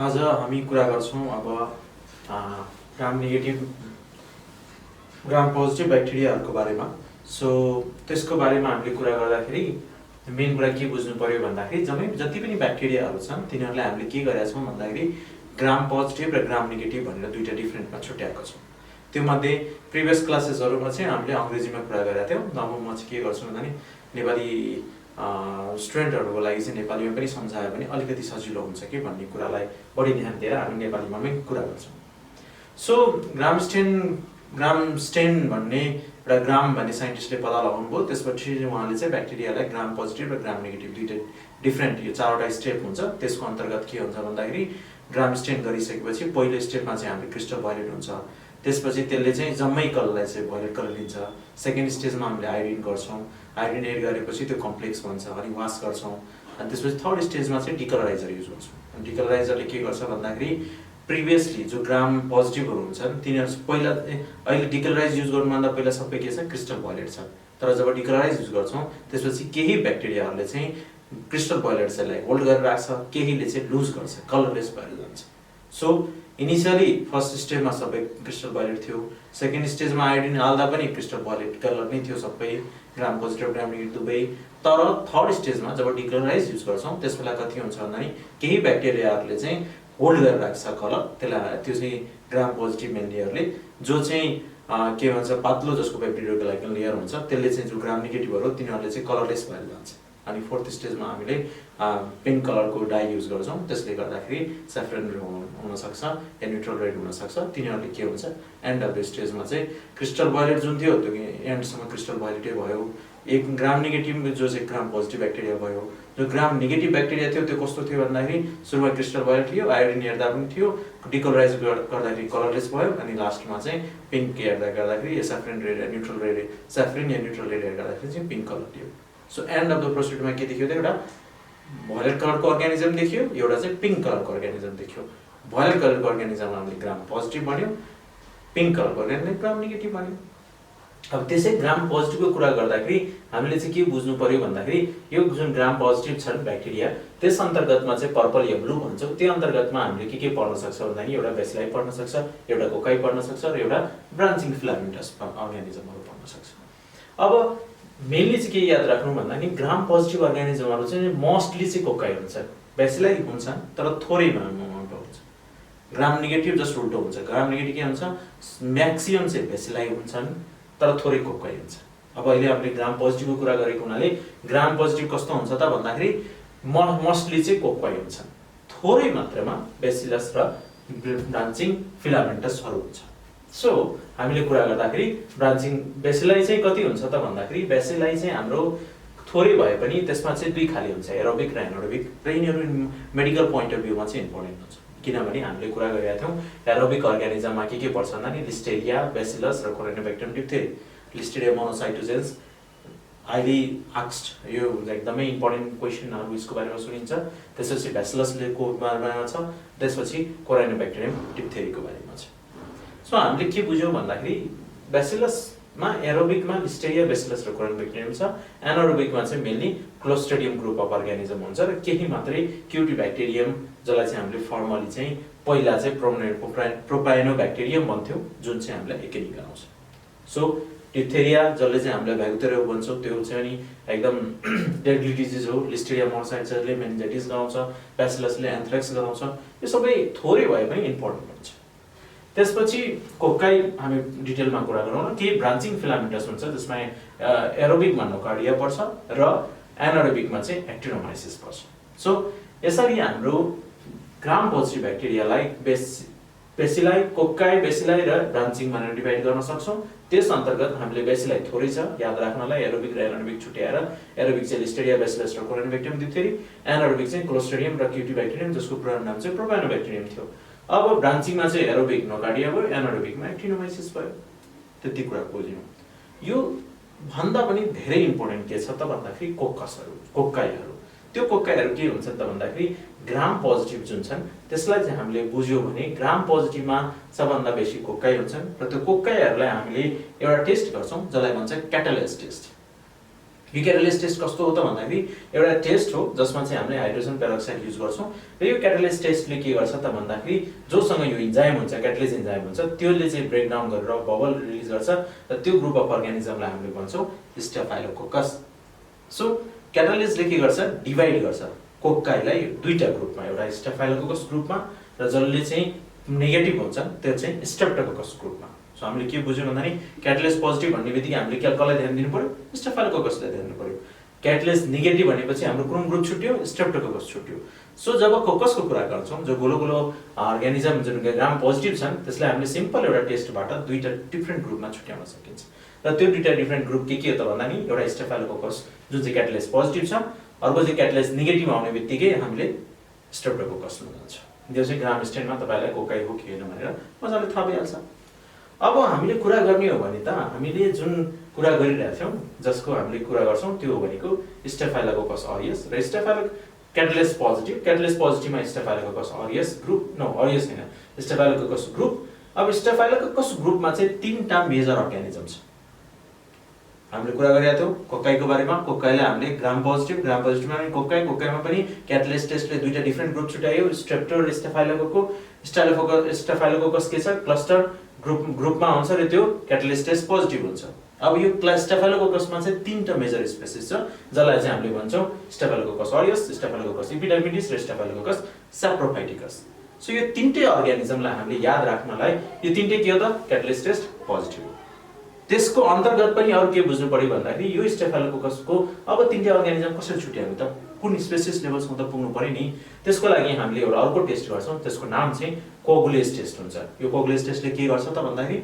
आज हामी कुरा गर्छौं अब ग्राम नेगेटिभ ग्राम पोजिटिभ ब्याक्टेरियाहरुको बारेमा। सो त्यसको बारेमा हामीले कुरा गर्दाखेरि मेन कुरा के बुझ्नु पर्यो भन्दाखेरि जति पनि ब्याक्टेरियाहरु छन् तिनीहरुलाई हामीले के गरेका छौं भन्दाखेरि ग्राम पोजिटिभ र ग्राम नेगेटिभ भनेर दुईटा डिफरेन्टमा छुट्याएका छौं। त्यो मध्ये प्रिभियस क्लासेसहरुमा चाहिँ हामीले अंग्रेजीमा कुरा गरेका थियौं। अब म चाहिँ के गर्छु भन्दा नि नेपाली स्टुडेन्टहरुको लागि चाहिँ नेपालीमा पनि सम्झायो भने अलिकति सजिलो हुन्छ के भन्ने कुरालाई बढी ध्यान दिएर हामी नेपालीमामै कुरा गर्छौं। सो ग्राम स्टेन भन्ने एउटा ग्राम भन्ने साइन्टिस्टले पत्ता लगाउनुभयो। त्यसपछि उहाँले चाहिँ ब्याक्टेरियालाई ग्राम पोजिटिभ र ग्राम नेगेटिभ दुईटा डिफरेन्ट यो चारवटा स्टेप हुन्छ। त्यसको अन्तर्गत के हुन्छ भन्दाखेरि ग्राम स्टेन गरिसकेपछि पहिलो स्टेपमा चाहिँ हामीले क्रिस्टल भायोलेट हुन्छ। त्यसपछि त्यसले चाहिँ जम्मै कलरलाई चाहिँ भायोलेट कलर दिन्छ। सेकेन्ड स्टेजमा हामीले आयोडिन गर्छौं। आयोडिन एड गरेपछि त्यो कम्प्लेक्स बन्छ अनि वास गर्छौं। अनि त्यसपछि थर्ड स्टेजमा चाहिँ डिकलराइजर युज गर्छौं। डिकलराइजरले के गर्छ भन्दाखेरि प्रिभियसली जो ग्राम पोजिटिभहरु हुन्छन् तिनीहरु पहिला अहिले डिकलराइज युज गर्नुभन्दा पहिला सबै के छ क्रिस्टल भायोलेट छ। तर जब डिकलराइज युज गर्छौं त्यसपछि केही ब्याक्टेरियाहरुले चाहिँ क्रिस्टल भायोलेट सेललाई होल्ड गरेर राख्छ, केहीले चाहिँ लुज गर्छ, कलरलेस भएर जान्छ। सो इनिशियली फर्स्ट स्टेजमा सबै क्रिस्टल भायोलेट थियो। सेकेन्ड स्टेजमा आयोडिन हाल्दा पनि क्रिस्टल भायोलेट कलर नै थियो सबै ग्राम पोजिटिभ ग्राम नेगेटिभ दुबै। तर थर्ड स्टेजमा जब डिकलराइज युज गर्छौं त्यसबेला कति हुन्छ भन्दा नि केही ब्याक्टेरियाहरुले चाहिँ होल्ड गरेर राख्छ कलर, त्यसलाई त्यो चाहिँ ग्राम पोजिटिभ मेन्लिहरुले जो चाहिँ के भन्छ पातलो जसको ब्याक्टेरियोग्लाइकन लेयर हुन्छ त्यसले चाहिँ जो ग्राम नेगेटिभहरु तिनीहरुले चाहिँ कलरलेस भएर जान्छ। अनि फोर्थ स्टेजमा हामीले पिङ्क कलरको डाई युज गर्छौं। त्यसले गर्दाखेरि सैफ्रन हुन सक्छ या न्यूट्रल रेड हुन सक्छ। तिनीहरुले के हुन्छ एन्ड अफ द स्टेजमा चाहिँ क्रिस्टल भायोलेट जुन थियो त्यो एन्डसम्म क्रिस्टल भायोलेटै भयो। एक ग्राम नेगेटिभ जो चाहिँ ग्राम पोजिटिभ ब्याक्टेरिया भयो। जो ग्राम नेगेटिभ ब्याक्टेरिया थियो त्यो कस्तो थियो भन्दाखेरि सुरुमा क्रिस्टल भायोलेट थियो, आयोडिन हेर्दा पनि थियो, डिकलराइज गर्दाखेरि कलरलेस भयो अनि लास्टमा चाहिँ पिङ्क हेर्दा गर्दाखेरि या सैफ्रन रेड या न्यूट्रल रेड सैफ्रन या न्यूट्रल रेड गर्दाखेरि चाहिँ पिङ्क कलर थियो। सो एन्ड अफ द प्रोसिडरमा के देखियो त एउटा भायोलेट कलरको अर्गानिजम देखियो, एउटा चाहिँ पिङ्क कलरको अर्गानिजम देखियो। भायोलेट कलरको अर्गानिजममा हामीले ग्राम पोजिटिभ भन्यो, पिङ्क कलरको अर्गानिजम ग्राम नेगेटिभ भन्यो। अब त्यसै ग्राम पोजिटिभको कुरा गर्दाखेरि हामीले चाहिँ के बुझ्नु पर्यो भन्दाखेरि यो जुन ग्राम पोजिटिभ छन् ब्याक्टेरिया त्यस अन्तर्गतमा चाहिँ पर्पल या ब्लू भन्छौं। त्यो अन्तर्गतमा हामीले के पर्न सक्छ भन्दाखेरि एउटा बेसिलाई पर्न सक्छ, एउटा कोकाई पर्न सक्छ र एउटा ब्रान्चिङ फिलामेन्टस अर्गानिजमहरु पर्न सक्छ। अब मेनली चाहिँ के याद राख्नु भन्दाखेरि ग्राम पोजिटिभ अर्गानिजमहरु चाहिँ मोस्टली चाहिँ कोकाई हुन्छन्, बेसिलाई हुन्छन् तर थोरै मात्रामा हुन्छ। ग्राम नेगेटिभ जस्ट उल्टो हुन्छ। ग्राम नेगेटिभ के हुन्छ म्याक्सिमम चाहिँ बेसिलाई हुन्छन् तर थोरै कोकाई हुन्छ। अब अहिले हामीले ग्राम पोजिटिभको कुरा गरेको हुनाले ग्राम पोजिटिभ कस्तो हुन्छ त भन्दाखेरि मोस्टली चाहिँ कोकाई हुन्छन्, थोरै मात्रामा बेसिलस र ब्रान्चिङ फिलामेन्टसहरु हुन्छ। सो हामीले कुरा गर्दाखेरि ब्रान्चिङ बेसिलाई चाहिँ कति हुन्छ त भन्दाखेरि बेसिलाई चाहिँ हाम्रो थोरै भए पनि त्यसमा चाहिँ दुई खाली हुन्छ, एरोबिक र एनारोबिक। र यिनीहरु मेडिकल पोइन्ट अफ भ्यूमा चाहिँ इम्पोर्टेन्ट हुन्छ किनभने हामीले कुरा गरेका थियौं एरोबिक अर्गानिजममा के पर्छ भन्दा नि लिस्टेरिया, बेसिलस र corynebacterium diphtheriae. Listeria monocytogenes highly asked, यो एकदमै इम्पोर्टेन्ट क्वेशनहरु यसको बारेमा सुनिन्छ। त्यसपछि बेसिलसले को बारेमा छ, त्यसपछि कोरिनेबैक्टरियम डिप्थेरीको बारेमा छ। सो हामीले के बुझ्यौं भन्दाखेरि बेसिलसमा एरोबिकमा लिस्टेरिया, बेसिलस र कोरिनेबैक्टरियम छ। एनारोबिकमा चाहिँ mainly Clostridium group of organism हुन्छ र केही मात्रै क्युटिब्याक्टेरियम जसलाई चाहिँ हामीले फर्मली चाहिँ पहिला चाहिँ प्रोपाइनोब्याक्टेरियम भन्थ्यौं जुन चाहिँ हामीलाई एकै निकाल्छ। सो डिप्थेरिया जसले चाहिँ हामीले भ्यागुटेरिया भन्छौं त्यो चाहिँ नि एकदम डेडली डिजिज हो। लिस्टेरिया मोनोसाइटोजेन्सले मेनिन्जाइटिस गराउँछ, बेसिलसले एन्थ्रेक्स गराउँछ। यो सबै थोरै भए पनि इम्पोर्टेन्ट हुन्छ। त्यसपछि कोकाई हामी डिटेलमा कुरा गरौँ न। के ब्रान्चिङ फिलामेन्टस हुन्छ जसमा एरोबिकमा नोकार्डिया पर्छ र एनारोबिकमा चाहिँ एक्टिनोमाइसिस पर्छ। सो यसरी हाम्रो ग्राम पोजिटिभ ब्याक्टेरियालाई बेसिलाई, कोकाई, बेसिलाई र ब्रान्चिङ भनेर डिभाइड गर्न सक्छौं। त्यस अन्तर्गत हामीले बेसिलाई थोरै छ याद राख्नलाई, एरोबिक र एनारोबिक छुट्याएर एरोबिक चाहिँ लिस्टेरिया, बेसिलस र कोरिनेबैक्टरियम डिप्थेरी, एनारोबिक चाहिँ क्लोस्ट्रिडियम र क्युटिब्याक्टेरियम जसको पुरानो नाम चाहिँ प्रोपाइनोब्याक्टेरियम थियो। अब ब्रान्चिङमा चाहिँ एरोबिक नोकार्डिया भयो, एनारोबिकमा एक्टिनोमाइसिस भयो। त्यति कुरा बुझ्यौं। यो भन्दा पनि धेरै इम्पोर्टेन्ट के छ त भन्दाखेरि कोकाईहरु। त्यो कोकाईहरु के हुन्छन् त भन्दाखेरि ग्राम पोजिटिभ जुन छन् त्यसलाई चाहिँ हामीले बुझ्यौं भने ग्राम पोजिटिभमा सबभन्दा बेसी कोकाई हुन्छन् र त्यो कोकाईहरुलाई हामीले एउटा टेस्ट गर्छौं जसलाई भन्छ क्याटालेज टेस्ट। यो क्याटालिस्ट टेस्ट कस्तो हो त भन्दाखेरि एउटा टेस्ट हो जसमा चाहिँ हामीले हाइड्रोजन पेरोक्साइड युज गर्छौं र यो क्याटालिस्ट टेस्टले के गर्छ त भन्दाखेरि जोसँग यो इन्जाइम हुन्छ क्याटालिस्ट इन्जाइम हुन्छ त्यसले चाहिँ ब्रेकडाउन गरेर बबल रिलिज गर्छ र त्यो ग्रुप अफ अर्गानिजमलाई हामीले भन्छौं स्टेफाइलोकोकस सो क्याटालिस्टले के गर्छ डिभाइड गर्छ कोक्काइलाई दुईटा ग्रुपमा एउटा स्टेफाइलोकोकस ग्रुपमा र जसले चाहिँ नेगेटिभ हुन्छ त्यो चाहिँ स्ट्रेप्टोकोकस ग्रुपमा सो हामीले के बुझ्यौं भन्दाखेरि क्याटालिस्ट पोजिटिभ भन्ने बित्तिकै हामीले कसलाई ध्यान दिनु पर्यो स्टेफाइलोकोकसलाई ध्यान दिनु पर्यो क्याटालिस्ट नेगेटिभ भनेपछि हाम्रो कुन ग्रुप छुट्यो स्ट्रेप्टोकोकस छुट्यो सो जब कोकसको कुरा गर्छौं जो गोलो गोलो अर्गानिजम जुन ग्राम पोजिटिभ छन् त्यसलाई हामीले सिम्पल एउटा टेस्टबाट दुईटा डिफरेंट ग्रुपमा छुट्याउन सकिन्छ र त्यो दुईटा डिफरेंट ग्रुप के हो त भन्दाखेरि एउटा स्टेफाइलोकोकस जुन चाहिँ क्याटालिस्ट पोजिटिभ छ अर्को चाहिँ क्याटालिस्ट नेगेटिभ आउने बित्तिकै हामीले स्ट्रेप्टोकोकसमा जान्छ यो चाहिँ ग्राम स्ट्रेनमा तपाईलाई कोकाइ हो कि हैन भनेर मजाले थाहा भइहाल्छ अब हामीले कुरा गर्ने हो भने त हामीले जुन कुरा गरिरहेका थियौं जसको हामीले कुरा गर्छौं त्यो हो भनेको स्टेफाइलोकोकस ऑरियस र catalyst पोजिटिभमा staphylococcus aureus group aureus हैन स्टेफाइलोकोकस ग्रुप अब स्टेफाइलोकोकस ग्रुपमा चाहिँ तीनटा मेजर अर्गानिजम छ हामीले कुरा गरिरहेका थियौं कोकाइको बारेमा कोकाइलाई हामीले ग्राम पोजिटिभमा पनि कोकाइमा पनि क्याटालिस्ट टेस्टले दुईटा डिफरेंट ग्रुप छुट्यायो स्ट्रेप्टो र स्टेफाइलोकोकस के छ क्लस्टर ग्रुपमा हुन्छ र त्यो क्याटालिस्ट टेस्ट पोजिटिभ हुन्छ अब यो स्टेफाइलोकोकसमा चाहिँ तीनटा मेजर स्पेसिस छ जसलाई चाहिँ हामीले भन्छौं स्टेफाइलोकोकस ऑरियस स्टेफाइलोकोकस इपिडर्मिडिस र स्टेफाइलोकोकस सैप्रोफाइटिकस सो यो तीनटै अर्गानिजमलाई हामीले याद राख्नलाई यो तीनटै के हो त क्याटालिस्ट टेस्ट पोजिटिभ त्यसको अन्तर्गत पनि अरु के बुझ्नु पर्यो भन्दाखेरि यो स्टेफाइलोकोकसको अब तीनटै अर्गानिजम कसरी छुट्याउने त कुन स्पेसिस लेभलसम्म त पुग्नु पर्यो नि त्यसको लागि हामीले एउटा अर्को टेस्ट गर्छौं त्यसको नाम चाहिँ कोगुलेज टेस्ट हुन्छ यो कोगुलेज टेस्टले के गर्छ त भन्दाखेरि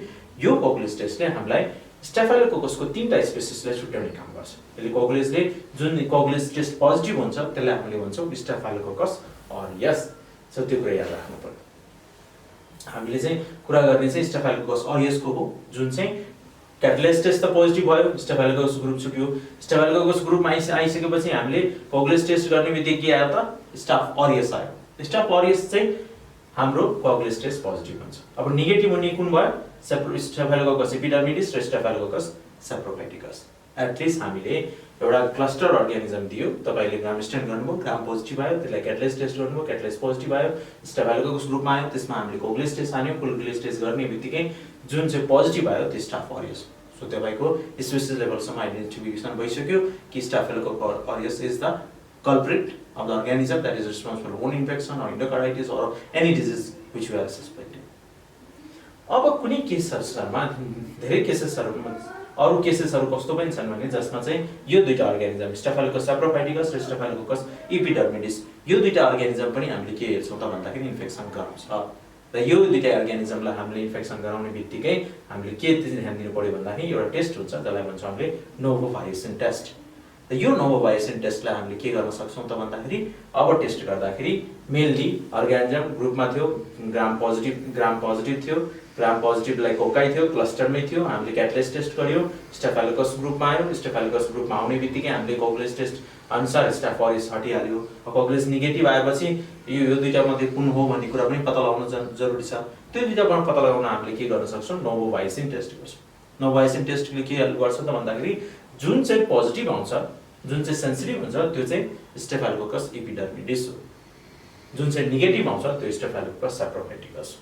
यो कोगुलेज टेस्टले हामीलाई स्टेफाइलोकोकसको तीनटा स्पेसिसलाई छुट्याउने काम गर्छ यसले कोगुलेजले जुन कोगुलेज टेस्ट पोजिटिभ हुन्छ त्यसलाई हामीले भन्छौं स्टेफाइलोकोकस ऑरियस सो त्यो कुरा याद राख्नु पर्यो हामीले चाहिँ कुरा गर्ने चाहिँ स्टेफाइलोकोकस ऑरियसको हो जुन चाहिँ क्याटालिस्ट टेस्ट त पोजिटिभ भयो स्टेफाइलोकोकस ग्रुप छुट्यो स्टेफाइलोकोकस ग्रुपमा आइसकेपछि हामीले कोगुलेज टेस्ट गर्ने बित्तिकै के आयो त स्टाफ ऑरियस आयो स्टाफ ऑरियस चाहिँ हाम्रो कोगुलेज टेस्ट पोजिटिभ हुन्छ अब नेगेटिभ हुने कुन भयो स्टेफाइलोकोकस इपिडर्मिडिस र स्टेफाइलोकोकस सैप्रोफाइटिकस एटलिस्ट हामीले एउटा क्लस्टर अर्गानिजम दियो तपाईले ग्राम स्ट्रेन गर्नुभयो ग्राम पोजिटिभ आयो त्यसलाई क्याटालिस्ट टेस्ट गर्नुभयो क्याटालिस्ट पोजिटिभ आयो स्टेफाइलोकोकस ग्रुपमा आयो त्यसमा हामीले कोगुलेज टेस्ट हान्यो कोगुलेज टेस्ट गर्ने बित्तिकै जुन चाहिँ पोजिटिभ आयो त्यो स्टाफ ऑरियस सो तपाईको स्पेसिस लेभलसम्म आइडेन्टिफिकेसन भइसक्यो कि staphylococcus aureus is the culprit of the organism that is responsible for wound infection or endocarditis or any disease which we are suspecting. अब कुनै केसहरुमा धेरै केसेसहरुमा अरु केसेसहरु कस्तो पनि छन् भने जसमा चाहिँ यो दुईटा अर्गानिजम स्टेफाइलोकोकस सैप्रोफाइटिकस र स्टेफाइलोकोकस इपिडर्मिडिस यो दुईटा अर्गानिजम पनि हामीले के हेर्छौं त भन्दाखेरि इन्फेक्सन गराउँछ र यो दुईटा अर्गानिजमलाई हामीले इन्फेक्सन गराउने बित्तिकै हामीले के ध्यान दिनु पर्यो भन्दाखेरि एउटा टेस्ट हुन्छ जसलाई भन्छौं हामीले नोभोभाइसिन टेस्ट र यो नोभोभाइसिन टेस्टलाई हामीले के गर्न सक्छौं त भन्दाखेरि अब टेस्ट गर्दाखेरि मेनली अर्गानिजम ग्रुपमा थियो ग्राम पोजिटिभ थियो ग्राम पोजिटिभलाई कोकाइ थियो क्लस्टरमै थियो हामीले क्याटालिस्ट टेस्ट गर्यो स्टेफाइलोकोकस ग्रुपमा आयो स्टेफाइलोकोकस ग्रुपमा आउने बित्तिकै हामीले कोगुलेज टेस्ट अनुसार स्टाफ ऑरियस हटिहाल्यो कोगुलेज नेगेटिभ आएपछि यो दुईटा मध्ये कुन हो भन्ने कुरा पनि पत्ता लगाउन जरुरी छ त्यो दुईटाबाट पत्ता लगाउन हामीले के गर्न सक्छौं नोभोभाइसिन टेस्ट गर्छौं नोभोभाइसिन टेस्टले के गर्छ त भन्दाखेरि जुन चाहिँ पोजिटिभ आउँछ जुन चाहिँ सेन्सिटिभ हुन्छ त्यो चाहिँ स्टेफाइलोकोकस इपिडर्मिडिस हो जुन चाहिँ नेगेटिभ आउँछ त्यो स्टेफाइलोकोकस सैप्रोफाइटिकस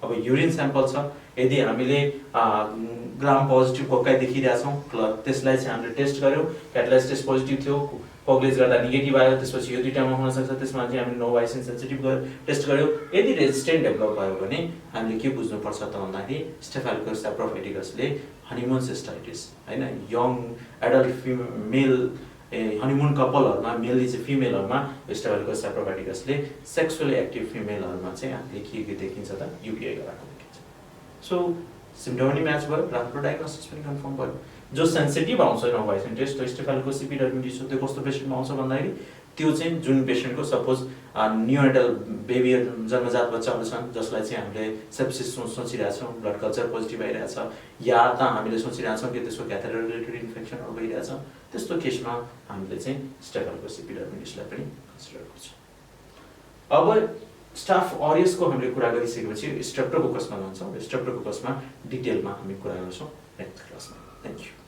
अब युरिन स्याम्पल छ यदि हामीले ग्राम पोजिटिभ कोकाइ देखिरहेछौं त्यसलाई चाहिँ हामीले टेस्ट गर्यौं क्याटालिस्ट टेस्ट पोजिटिभ थियो कोगुलेज गर्दा नेगेटिभ आयो त्यसपछि यो दुईटामा हुन सक्छ त्यसमा चाहिँ हामीले नोभोभाइसिन सेन्सिटिभ टेस्ट गर्यौं यदि रेजिस्टेन्ट डेभलप भयो भने हामीले के बुझ्नु पर्छ त भन्दाखेरि स्टेफाइलोकोकस सैप्रोफाइटिकसले हनीमुन सिस्टाइटिस हैन यङ एडल्ट मेल हनीमुन कपलहरुमा मेलली चाहिँ फिमेलहरुमा स्टेफाइलोकोकस सैप्रोफाइटिकसले सेक्सुअली एक्टिभ फिमेलहरुमा चाहिँ हामीले के देखिन्छ त युटीआई गराएको देखिन्छ सो सिम्पटम पनि म्याच भयो राम्रो डायग्नोसिस पनि कन्फर्म भयो जो सेन्सिटिभ आउँछ नोभोभाइसिन टेस्ट त्यो स्टेफाइलोकोकस इपिडर्मिडिस हो त्यो कस्तो पेशेन्टमा आउँछ भन्दाखेरि त्यो चाहिँ जुन पेशेन्टको सपोज न्यूनेटल बेबी जन्मजात बच्चाहरु छन् जसलाई चाहिँ हामीले सेप्सिस सोचिरहेछौं ब्लड कल्चर पोजिटिभ आइरहेछ या त हामीले सोचिरहेछौं कि त्यसको क्याथेटर रिलेटेड इन्फेक्सनहरु भइरहेछ त्यस्तो केसमा हामीले चाहिँ स्टेफाइलोकोकस इपिडर्मिडिसलाई पनि कन्सिडर गर्छौं अब स्टाफ ऑरियसको हामीले कुरा गरिसकेपछि स्ट्रेप्टोकोकसमा जान्छौं स्ट्रेप्टोकोकसमा डिटेलमा हामी कुरा गर्छौं नेक्स्ट क्लासमा थ्यांक यू